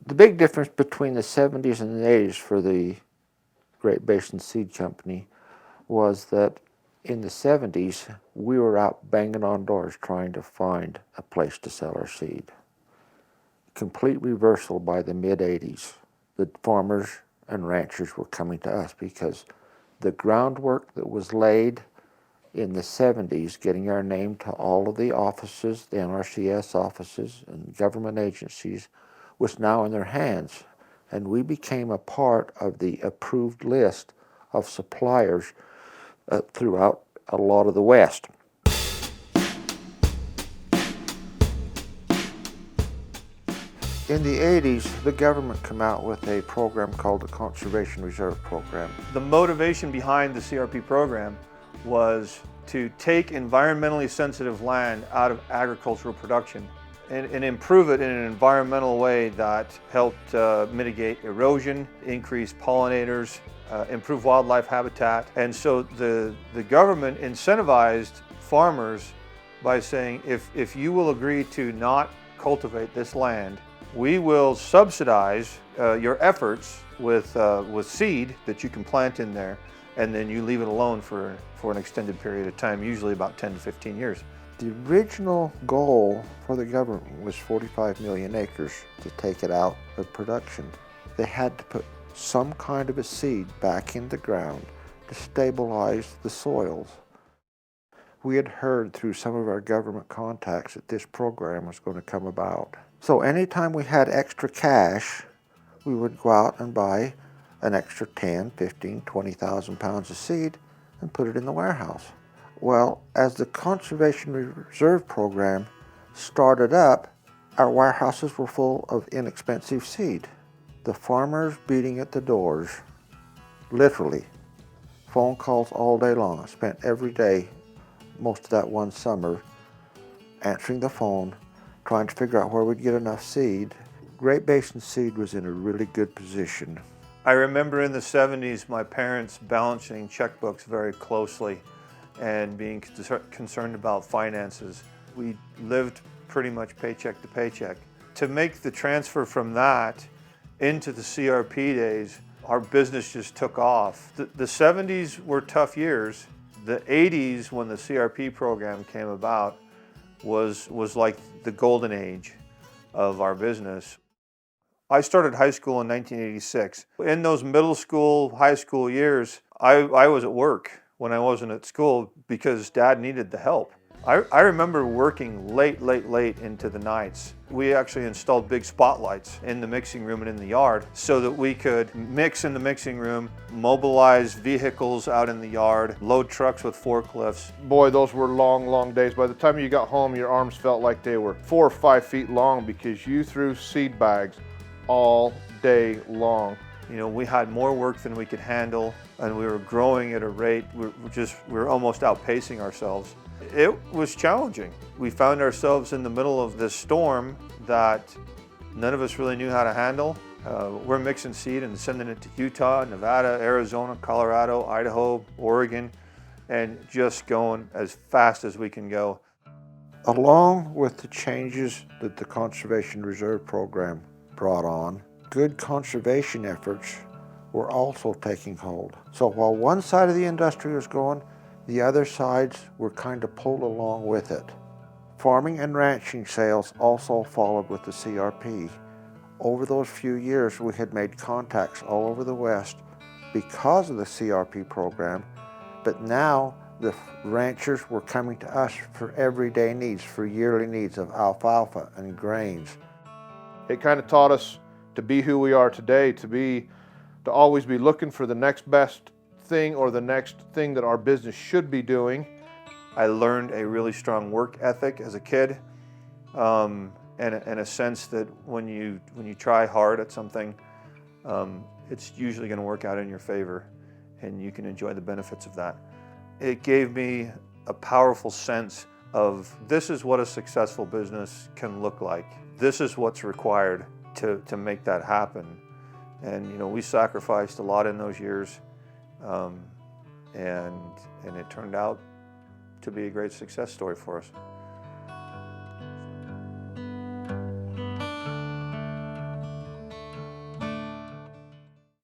The big difference between the 70s and the 80s for the Great Basin Seed Company was that in the 70s, we were out banging on doors trying to find a place to sell our seed. Complete reversal by the mid-80s. The farmers and ranchers were coming to us because the groundwork that was laid in the 70s, getting our name to all of the offices, the NRCS offices and government agencies, was now in their hands. And we became a part of the approved list of suppliers throughout a lot of the West. In the 80s, the government came out with a program called the Conservation Reserve Program. The motivation behind the CRP program was to take environmentally sensitive land out of agricultural production and improve it in an environmental way that helped mitigate erosion, increase pollinators, improve wildlife habitat. And so the government incentivized farmers by saying, if you will agree to not cultivate this land, we will subsidize your efforts with seed that you can plant in there, and then you leave it alone for an extended period of time, usually about 10 to 15 years. The original goal for the government was 45 million acres to take it out of production. They had to put some kind of a seed back in the ground to stabilize the soils. We had heard through some of our government contacts that this program was going to come about. So anytime we had extra cash, we would go out and buy an extra 10, 15, 20,000 pounds of seed and put it in the warehouse. Well, as the Conservation Reserve Program started up, our warehouses were full of inexpensive seed. The farmers beating at the doors, literally, phone calls all day long. I spent every day, most of that one summer, answering the phone, trying to figure out where we'd get enough seed. Great Basin Seed was in a really good position. I remember in the 70s my parents balancing checkbooks very closely and being concerned about finances. We lived pretty much paycheck to paycheck. To make the transfer from that into the CRP days, our business just took off. The 70s were tough years. The 80s, when the CRP program came about, was like the golden age of our business. I started high school in 1986. In those middle school, high school years, I was at work when I wasn't at school because Dad needed the help. I remember working late into the nights. We actually installed big spotlights in the mixing room and in the yard so that we could mix in the mixing room, mobilize vehicles out in the yard, load trucks with forklifts. Boy, those were long, long days. By the time you got home, your arms felt like they were 4 or 5 feet long because you threw seed bags all day long. You know, we had more work than we could handle, and we were growing at a rate, we were almost outpacing ourselves. It was challenging. We found ourselves in the middle of this storm that none of us really knew how to handle. We're mixing seed and sending it to Utah, Nevada, Arizona, Colorado, Idaho, Oregon, and just going as fast as we can go. Along with the changes that the Conservation Reserve Program brought on, good conservation efforts were also taking hold. So while one side of the industry was going, the other sides were kind of pulled along with it. Farming and ranching sales also followed with the CRP. Over those few years, we had made contacts all over the West because of the CRP program, but now the ranchers were coming to us for everyday needs, for yearly needs of alfalfa and grains. It kind of taught us to be who we are today, to always be looking for the next best thing or the next thing that our business should be doing. I learned a really strong work ethic as a kid, and a sense that when you try hard at something, it's usually going to work out in your favor, and you can enjoy the benefits of that. It gave me a powerful sense of this is what a successful business can look like. This is what's required to make that happen. And you know, we sacrificed a lot in those years, and it turned out to be a great success story for us.